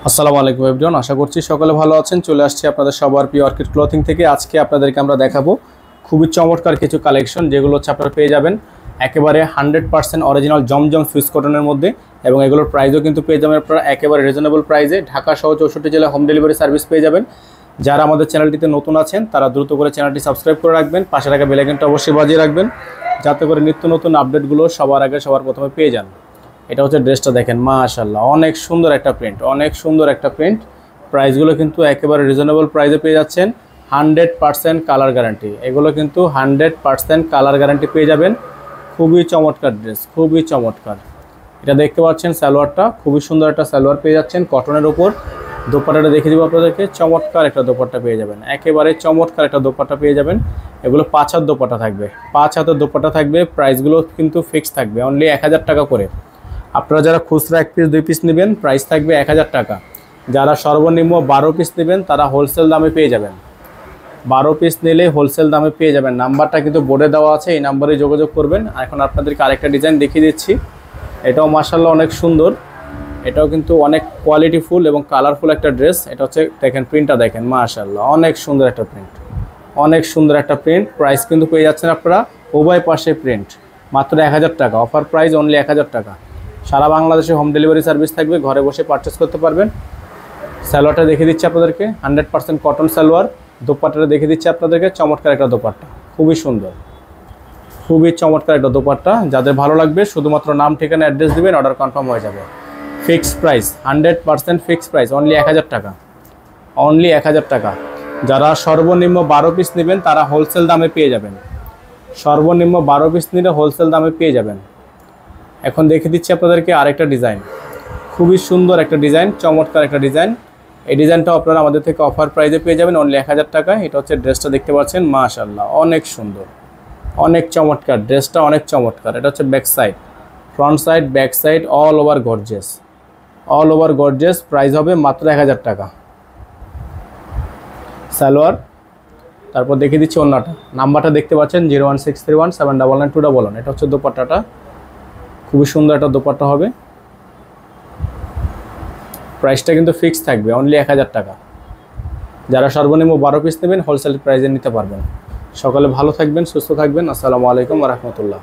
আসসালামু আলাইকুম এভরিওয়ান, আশা করছি সকলে ভালো আছেন। চলে আসছি আপনাদের সবার প্রিয় অর্কিড ক্লথিং থেকে। আজকে আপনাদেরকে আমরা দেখাবো খুবই চমৎকার কিছু কালেকশন, যেগুলো হচ্ছে আপনারা পেয়ে যাবেন একেবারে 100% অরিজিনাল জমজম সুইস কটনের মধ্যে, এবং এগুলোর প্রাইসও কিন্তু পেয়ে যাবেন আপনারা একেবারে রিজনেবল প্রাইসে। ঢাকা সহ 64 জেলা হোম ডেলিভারি সার্ভিস পেয়ে যাবেন। যারা আমাদের চ্যানেলটিতে নতুন আছেন তারা দ্রুত করে চ্যানেলটি সাবস্ক্রাইব করে রাখবেন, পাশে রাখা বেল আইকনটা অবশ্যই বাজিয়ে রাখবেন, যাতে করে নিত্য নতুন আপডেটগুলো সবার আগে সবার প্রথমে পেয়ে যান। এটা হচ্ছে ড্রেসটা, দেখেন মাশাআল্লাহ অনেক সুন্দর একটা প্রিন্ট, অনেক সুন্দর একটা প্রিন্ট। প্রাইসগুলো কিন্তু একেবারে রিজনেবল প্রাইসে পেয়ে যাচ্ছেন। 100% কালার গ্যারান্টি, এগুলো কিন্তু 100% কালার গ্যারান্টি পেয়ে যাবেন। খুবই চমৎকার ড্রেস, খুবই চমৎকার। এটা দেখতে পাচ্ছেন সালোয়ারটা, খুবই সুন্দর একটা সালোয়ার পেয়ে যাচ্ছেন কটনের উপর। দোপাট্টাটা দেখিয়ে দেবো আপনাদেরকে, চমৎকার একটা দোপাট্টা পেয়ে যাবেন, একেবারে চমৎকার একটা দোপাট্টা পেয়ে যাবেন। এগুলো 5 হাত দোপাট্টা থাকবে, 5 হাতের দোপাট্টা থাকবে। প্রাইসগুলো কিন্তু ফিক্সড থাকবে, অনলি 1000 টাকা করে। আপনারা যারা খুচরা 1 পিস 2 পিস নেবেন প্রাইস থাকবে 1000 টাকা। যারা সর্বনিম্ন 12 পিস নেবেন তারা হোলসেল দামে পেয়ে যাবেন। 12 পিস নিলে হোলসেল দামে পেয়ে যাবেন। নাম্বারটা কিন্তু বোর্ডে দেওয়া আছে, এই নাম্বারে যোগাযোগ করবেন। এখন আপনাদেরকে আরেকটা ডিজাইন দেখিয়ে দিচ্ছি। এটাও মাশাআল্লাহ অনেক সুন্দর, এটাও কিন্তু অনেক কোয়ালিটিফুল এবং কালারফুল একটা ড্রেস। এটা হচ্ছে দেখেন প্রিন্টটা, দেখেন মাশাআল্লাহ অনেক সুন্দর একটা প্রিন্ট, অনেক সুন্দর একটা প্রিন্ট। প্রাইস কিন্তু পেয়ে যাচ্ছেন আপনারা উভয় পাশে প্রিন্ট, মাত্র 1000 টাকা। অফার প্রাইস অনলি 1000 টাকা। সারা বাংলাদেশে হোম ডেলিভারি সার্ভিস থাকবে, ঘরে বসে পারচেস করতে পারবেন। সালোয়ারটা দেখে দিচ্ছি আপনাদেরকে, 100% কটন সালোয়ার। দোপাট্টাটা দেখে দিচ্ছি আপনাদেরকে, চমৎকার একটা দোপাট্টা, খুবই সুন্দর, খুবই চমৎকার একটা দোপাট্টা। যাদের ভালো লাগবে শুধুমাত্র নাম, ঠিকানা, অ্যাড্রেস দিবেন, অর্ডার কনফার্ম হয়ে যাবে। Fixed price, 100% fixed price, only 1000 টাকা, অনলি 1000 টাকা। যারা সর্বনিম্ন 12 পিস নেবেন তারা হোলসেল দামে পেয়ে যাবেন। সর্বনিম্ন 12 পিস নিলে হোলসেল দামে পেয়ে যাবেন। এখন দেখে দিচ্ছি আপনাদেরকে আরেকটা ডিজাইন, খুবই সুন্দর একটা ডিজাইন, চমৎকার একটা ডিজাইন। এই ডিজাইনটাও আপনারা আমাদের থেকে অফার প্রাইসে পেয়ে যাবেন অনলি 1000 টাকা। এটা হচ্ছে ড্রেসটা, দেখতে পাচ্ছেন মাশাআল্লাহ অনেক সুন্দর, অনেক চমৎকার ড্রেসটা, অনেক চমৎকার। এটা হচ্ছে back side, front side, back side all over gorgeous, all over gorgeous. Price হবে মাত্র 1000 টাকা। সালোয়ার, তারপর দেখিয়ে দিচ্ছি ওন্নাটা। নাম্বারটা দেখতে পাচ্ছেন 01631799211। এটা হচ্ছে দোপাট্টাটা, খুবই সুন্দর একটা দোপাট্টা হবে। প্রাইসটা কিন্তু ফিক্সড থাকবে, অনলি 1000 টাকা। যারা সর্বনিম্ন 12 পিস নেবেন হোলসেল প্রাইসে নিতে পারবেন। সকালে ভালো থাকবেন, সুস্থ থাকবেন। আসসালামু আলাইকুম ওয়া রাহমাতুল্লাহ।